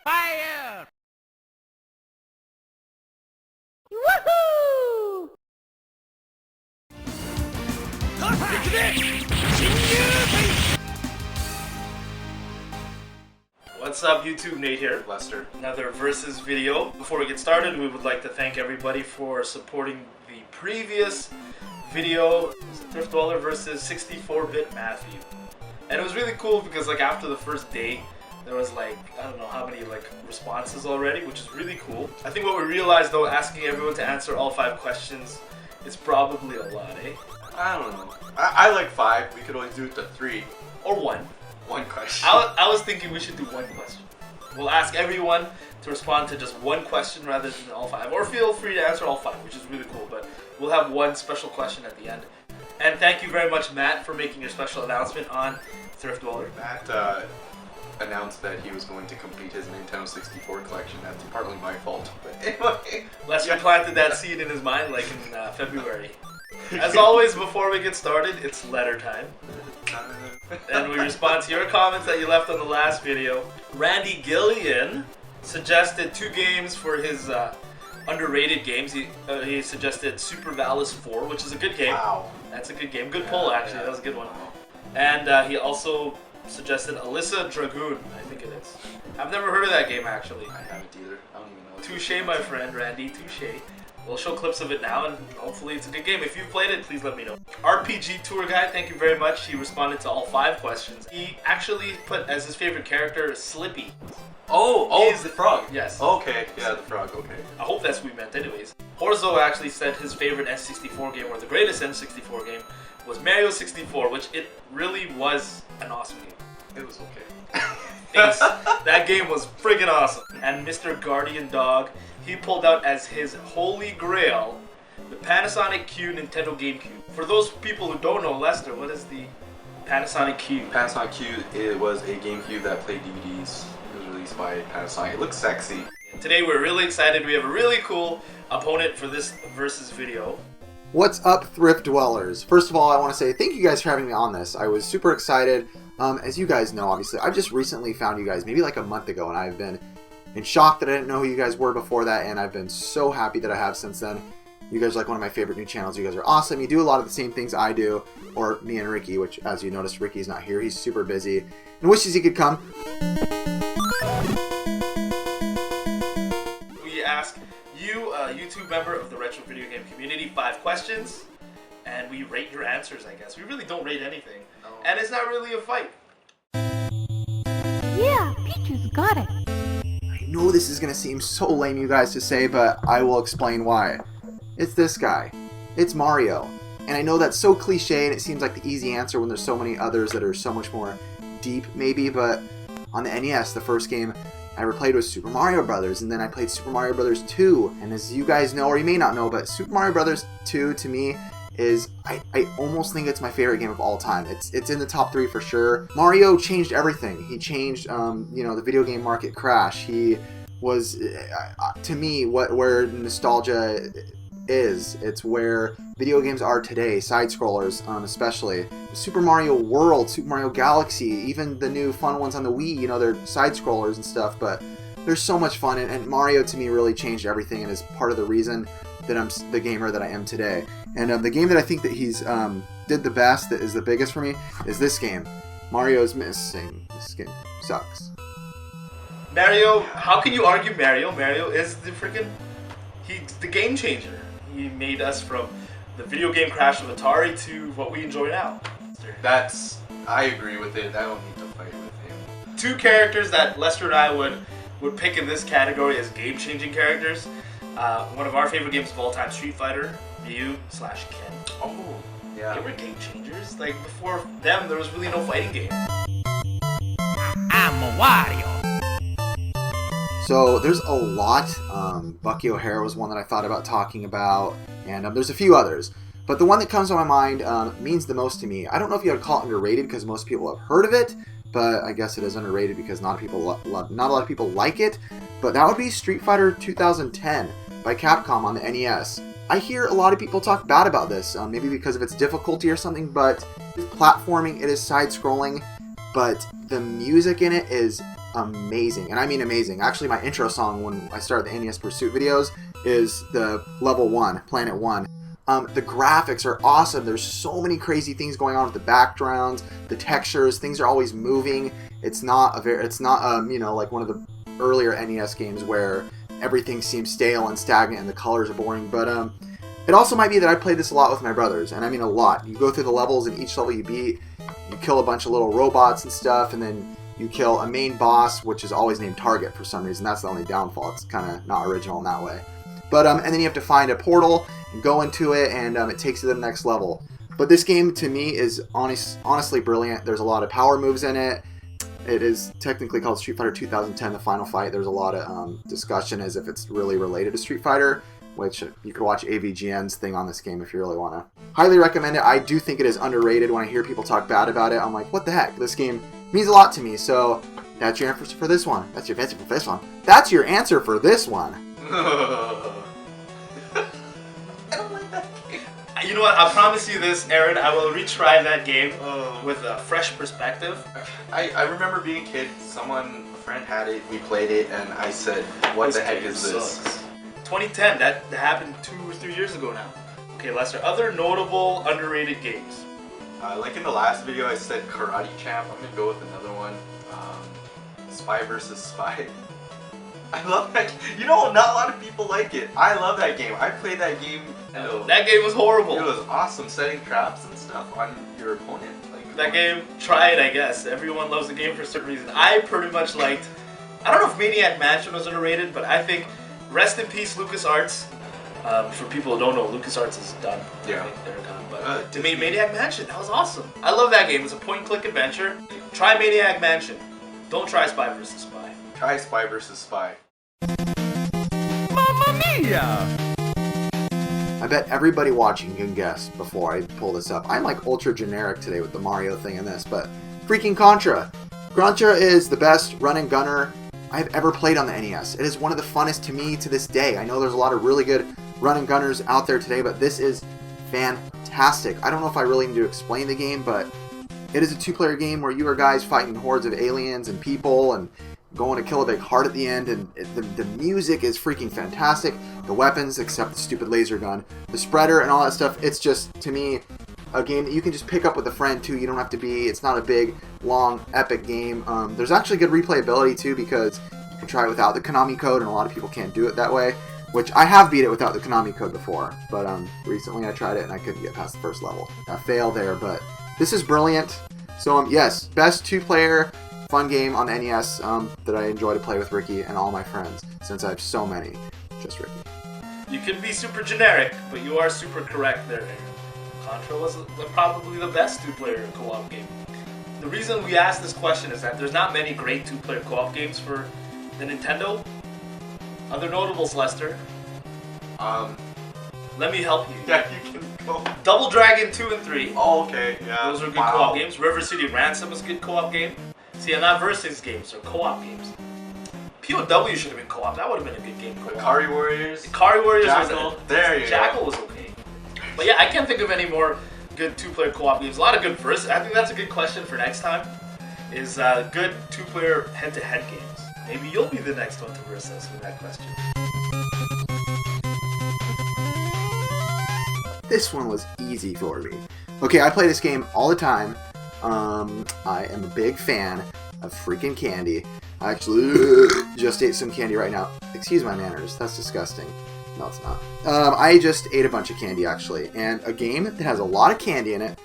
Fire! Woohoo! What's up YouTube, Nate here. Lester. Another Versus video. Before we get started, we would like to thank everybody for supporting the previous video, Thrift Dweller versus 64-bit Matthew. And it was really cool because like after the first day, there was like, I don't know how many like responses already, which is really cool. I think what we realized though, asking everyone to answer all 5 questions is probably a lot, eh? I don't know. I like 5. We could always do it to 3. Or 1. One question. I was thinking we should do 1 question. We'll ask everyone to respond to just 1 question rather than all 5. Or feel free to answer all 5, which is really cool. But we'll have 1 special question at the end. And thank you very much, Matt, for making your special announcement on Thrift Dweller. Matt announced that he was going to complete his Nintendo 64 collection. That's partly my fault. But anyway. Lester planted that seed in his mind like in February. As always, before we get started, it's letter time. And we respond to your comments that you left on the last video. Randy Gillian suggested 2 games for his underrated games. He suggested Super Valis 4, which is a good game. Wow. That's a good game. Good pull, actually. That was a good one. And he also suggested Alyssa Dragoon, I think it is. I've never heard of that game, actually. I haven't either. I don't even know. Touche, my friend, Randy. Touche. We'll show clips of it now, and hopefully it's a good game. If you've played it, please let me know. RPG Tour Guy, thank you very much. He responded to all 5 questions. He actually put as his favorite character Slippy. Oh, He's the frog. Yes. Okay, yeah, the frog, okay. I hope that's what we meant anyways. Horzo actually said his favorite N64 game, or the greatest N64 game, was Mario 64, which it really was an awesome game. It was okay. That game was friggin' awesome. And Mr. Guardian Dog, he pulled out as his holy grail the Panasonic Q Nintendo GameCube. For those people who don't know, Lester, what is the Panasonic Q? Panasonic Q, it was a GameCube that played DVDs. It was released by Panasonic. It looks sexy. Today we're really excited. We have a really cool opponent for this versus video. What's up, Thrift Dwellers? First of all, I want to say thank you guys for having me on this. I was super excited. As you guys know, obviously, I've just recently found you guys maybe like a month ago, and I've been in shock that I didn't know who you guys were before that, and I've been so happy that I have since then. You guys are like one of my favorite new channels. You guys are awesome. You do a lot of the same things I do, or me and Ricky, which, as you noticed, Ricky's not here. He's super busy and wishes he could come. We ask you, a YouTube member of the retro video game community, 5 questions, and we rate your answers, I guess. We really don't rate anything. No. And it's not really a fight. Yeah, Peaches got it. I know this is going to seem so lame, you guys, to say, but I will explain why. It's this guy. It's Mario. And I know that's so cliche and it seems like the easy answer when there's so many others that are so much more deep, maybe, but on the NES, the first game I ever played was Super Mario Brothers, and then I played Super Mario Brothers 2, and as you guys know, or you may not know, but Super Mario Brothers 2 to me is, I almost think it's my favorite game of all time. It's in the top 3 for sure. Mario changed everything. He changed, the video game market crash. He was, to me, where nostalgia is. It's where video games are today, side-scrollers especially. Super Mario World, Super Mario Galaxy, even the new fun ones on the Wii, they're side-scrollers and stuff, but they're so much fun, and Mario to me really changed everything and is part of the reason that I'm the gamer that I am today. And the game that I think that he's did the best, that is the biggest for me, is this game. Mario's Missing. This game sucks. Mario, how can you argue Mario? Mario is he's the game changer. He made us from the video game crash of Atari to what we enjoy now. I agree with it. I don't need to fight with him. 2 characters that Lester and I would pick in this category as game-changing characters. One of our favorite games of all time, Street Fighter, Ryu/Ken. Oh, yeah. They were game changers. Like, before them, there was really no fighting game. I'm a Wario. So there's a lot. Bucky O'Hara was one that I thought about talking about, and there's a few others. But the one that comes to my mind means the most to me. I don't know if you would call it underrated because most people have heard of it, but I guess it is underrated because not a lot of people like it. But that would be Street Fighter 2010 by Capcom on the NES. I hear a lot of people talk bad about this, maybe because of its difficulty or something, but it's platforming, it is side-scrolling, but the music in it is amazing. And I mean amazing. Actually, my intro song when I started the NES Pursuit videos is the level 1, Planet 1. The graphics are awesome. There's so many crazy things going on with the backgrounds, the textures. Things are always moving. It's not like one of the earlier NES games where everything seems stale and stagnant and the colors are boring. But it also might be that I played this a lot with my brothers, and I mean a lot. You go through the levels, and each level you beat, you kill a bunch of little robots and stuff, and then you kill a main boss, which is always named Target for some reason. That's the only downfall. It's kind of not original in that way. But and then you have to find a portal and go into it, and it takes you to the next level. But this game, to me, is honestly brilliant. There's a lot of power moves in it. It is technically called Street Fighter 2010, The Final Fight. There's a lot of discussion as if it's really related to Street Fighter, which you could watch AVGN's thing on this game if you really want to. Highly recommend it. I do think it is underrated. When I hear people talk bad about it, I'm like, what the heck? This game means a lot to me. So that's your answer for this one. That's your answer for this one. That's your answer for this one. I don't like that game. You know what? I promise you this, Aaron. I will retry that game with a fresh perspective. I remember being a kid. A friend had it. We played it, and I said, "What the heck is this?" Sucks. 2010. That happened 2 or 3 years ago now. Okay, Lester. Other notable underrated games. Like in the last video, I said Karate Champ. I'm gonna go with another one. Spy vs. Spy. I love that. You know, not a lot of people like it. I love that game. I played that game. That game was horrible. It was awesome, setting traps and stuff on your opponent. Like that game, try it, I guess. Everyone loves the game for a certain reason. I pretty much liked. I don't know if Maniac Mansion was underrated, but I think rest in peace, LucasArts. For people who don't know, LucasArts is done. Yeah. I think they're gone. But to me, Maniac Mansion, that was awesome. I love that game. It's a point-and-click adventure. Try Maniac Mansion. Don't try Spy vs. Spy. Try Spy vs. Spy. Mamma mia! I bet everybody watching can guess before I pull this up. I'm like ultra generic today with the Mario thing and this, but freaking Contra. Contra is the best run and gunner I've ever played on the NES. It is one of the funnest to me to this day. I know there's a lot of really good run and gunners out there today, but this is fantastic. I don't know if I really need to explain the game, but it is a two-player game where you are guys fighting hordes of aliens and people and going to kill a big heart at the end, and the music is freaking fantastic. The weapons, except the stupid laser gun, the spreader and all that stuff, it's just, to me, a game that you can just pick up with a friend too. You don't have to it's not a big, long, epic game. There's actually good replayability too, because you can try it without the Konami code, and a lot of people can't do it that way, which I have beat it without the Konami code before, but recently I tried it and I couldn't get past the first level. I failed there, but this is brilliant. So yes, best two-player fun game on the NES that I enjoy to play with Ricky and all my friends, since I have so many. Just Ricky. You can be super generic, but you are super correct there, Aaron. Contra was probably the best two-player co-op game. The reason we asked this question is that there's not many great two-player co-op games for the Nintendo. Other notables, Lester. Let me help you. Yeah, you can go. Double Dragon 2 and 3. Oh, okay, yeah. Those are good co-op games. River City Ransom was a good co-op game. See, I'm not versus games, they're co-op games. POW should have been co-op. That would have been a good game co-op. Ikari Warriors. Ikari Warriors Jackal. There you go. Jackal was okay. But yeah, I can't think of any more good two-player co-op games. A lot of good versus. I think that's a good question for next time. Is good two-player head-to-head games. Maybe you'll be the next one to verse us with that question. This one was easy for me. Okay, I play this game all the time. I am a big fan of freaking candy. I actually just ate some candy right now. Excuse my manners, that's disgusting. No, it's not. I just ate a bunch of candy, actually. And a game that has a lot of candy in it,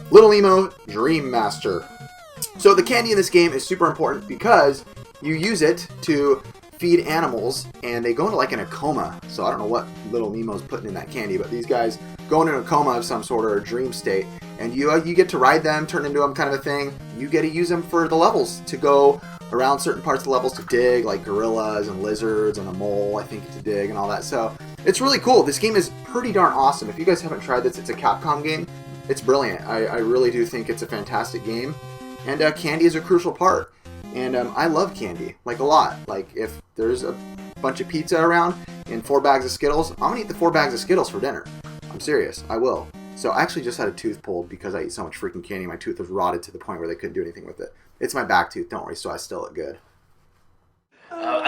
Little Nemo Dream Master. So the candy in this game is super important because you use it to feed animals, and they go into like in a coma. So I don't know what Little Nemo's putting in that candy, but these guys go into a coma of some sort or a dream state, and you get to ride them, turn into them, kind of a thing. You get to use them for the levels, to go around certain parts of the levels to dig, like gorillas and lizards and a mole, I think, to dig and all that. So it's really cool. This game is pretty darn awesome. If you guys haven't tried this, it's a Capcom game. It's brilliant. I really do think it's a fantastic game, and candy is a crucial part. And I love candy, like a lot. Like if there's a bunch of pizza around and 4 bags of Skittles, I'm gonna eat the 4 bags of Skittles for dinner. I'm serious, I will. So I actually just had a tooth pulled because I eat so much freaking candy. My tooth was rotted to the point where they couldn't do anything with it. It's my back tooth, don't worry, so I still look good.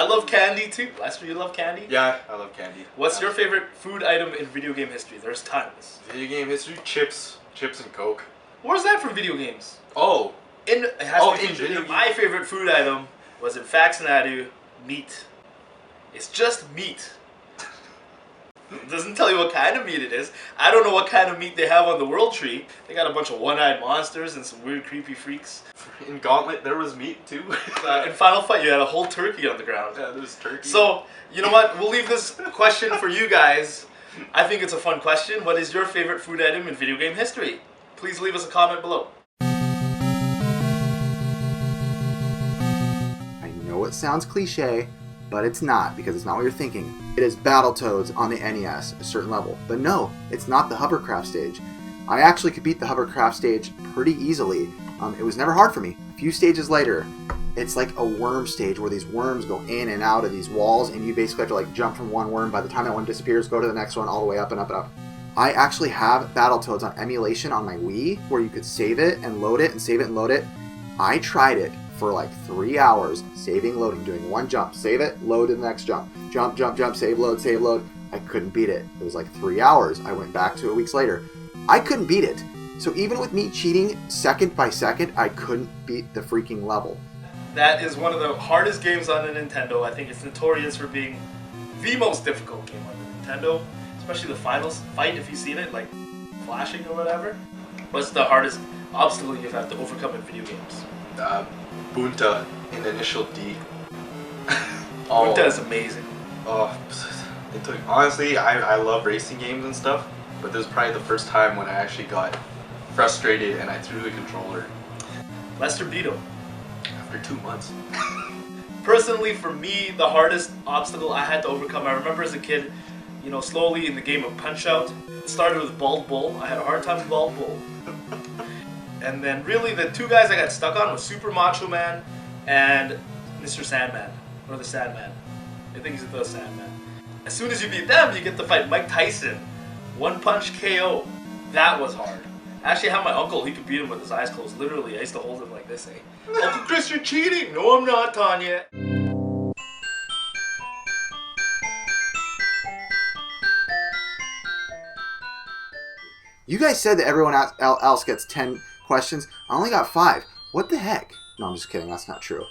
I love candy too. Lester, you love candy? Yeah, I love candy. What's your favorite food item in video game history? There's tons. Video game history? Chips and Coke. Where's that from video games? Oh, It has to be in video games. My favorite food item was in Faxanadu, meat. It's just meat. It doesn't tell you what kind of meat it is. I don't know what kind of meat they have on the World Tree. They got a bunch of one-eyed monsters and some weird, creepy freaks. in Gauntlet there was meat too. In Final Fight, you had a whole turkey on the ground. Yeah, there's turkey. So, you know what? We'll leave this question for you guys. I think it's a fun question. What is your favorite food item in video game history? Please leave us a comment below. I know it sounds cliche, but it's not, because it's not what you're thinking. It is Battletoads on the NES, a certain level. But no, it's not the hovercraft stage. I actually could beat the hovercraft stage pretty easily. It was never hard for me. A few stages later, it's like a worm stage where these worms go in and out of these walls, and you basically have to like jump from one worm. By the time that one disappears, go to the next one, all the way up and up and up. I actually have Battletoads on emulation on my Wii, where you could save it and load it and save it and load it. I tried it for like 3 hours, saving, loading, doing one jump, save it, load to the next jump, jump, jump, jump, save, load, save, load. I couldn't beat it. It was like 3 hours. I went back to it weeks later. I couldn't beat it. So even with me cheating second by second, I couldn't beat the freaking level. That is one of the hardest games on the Nintendo. I think it's notorious for being the most difficult game on the Nintendo, especially the final fight, if you've seen it, like flashing or whatever. What's the hardest obstacle you've had to overcome in video games? Bunta in Initial D. Bunta is amazing. Oh, it took, honestly, I love racing games and stuff, but this was probably the first time when I actually got frustrated and I threw the controller Lester beat him. after 2 months. Personally, for me, the hardest obstacle I had to overcome, I remember as a kid, you know, slowly in the game of Punch-Out, it started with Bald Bull. I had a hard time with Bald Bull. And then really the two guys I got stuck on was Super Macho Man and Mr. Sandman, or the Sandman. I think he's the Sandman. As soon as you beat them, you get to fight Mike Tyson. One punch KO. That was hard. I actually have my uncle, he could beat him with his eyes closed. Literally, I used to hold him like this, eh? Uncle Chris, you're cheating! No, I'm not, Tanya. You guys said that everyone else gets 10 questions. I only got 5. What the heck? No, I'm just kidding. That's not true.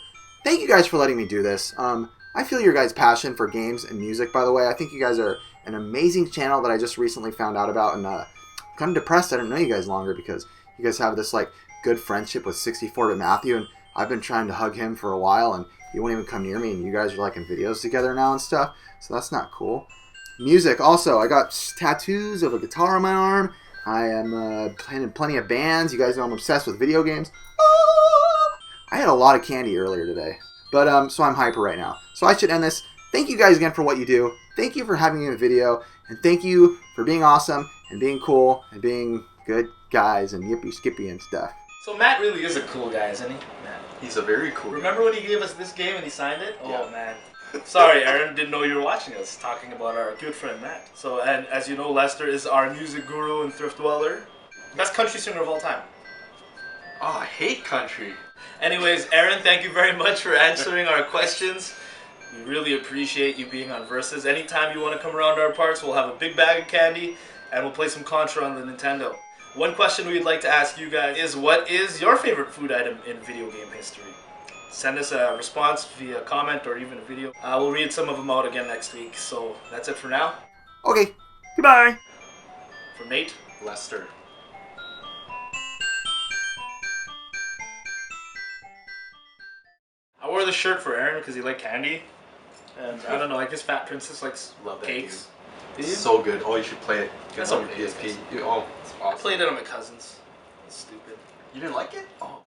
Thank you guys for letting me do this. I feel your guys' passion for games and music, by the way. I think you guys are an amazing channel that I just recently found out about, and I'm kind of depressed I didn't know you guys longer, because you guys have this like good friendship with 64-bit Matthew, and I've been trying to hug him for a while, and he won't even come near me, and you guys are like in videos together now and stuff, so that's not cool. Music, also, I got tattoos of a guitar on my arm. I am playing in plenty of bands. You guys know I'm obsessed with video games. I had a lot of candy earlier today, but so I'm hyper right now. So I should end this. Thank you guys again for what you do. Thank you for having me in the video, and thank you for being awesome and being cool and being good guys and yippee skippy and stuff. So Matt really is a cool guy, isn't he? Matt. He's a very cool guy. Remember when he gave us this game and he signed it? Yeah. Oh man. Sorry, Aaron, didn't know you were watching us talking about our good friend Matt. So, and as you know, Lester is our music guru and thrift dweller. Best country singer of all time. Oh, I hate country. Anyways, Aaron, thank you very much for answering our questions. We really appreciate you being on Versus. Anytime you want to come around our parts, we'll have a big bag of candy and we'll play some Contra on the Nintendo. One question we'd like to ask you guys is, what is your favorite food item in video game history? Send us a response via comment or even a video. We'll read some of them out again next week. So that's it for now. Okay, goodbye. From Nate. Lester. I wore this shirt for Aaron because he liked candy. And I don't know, I guess Fat Princess likes Love that cakes. game. Did you? So good. Oh, you should play it. Get That's it on okay, your it's PSP. nice. Oh, it's I awesome. played it on my cousin's. It's stupid. You didn't like it? Oh.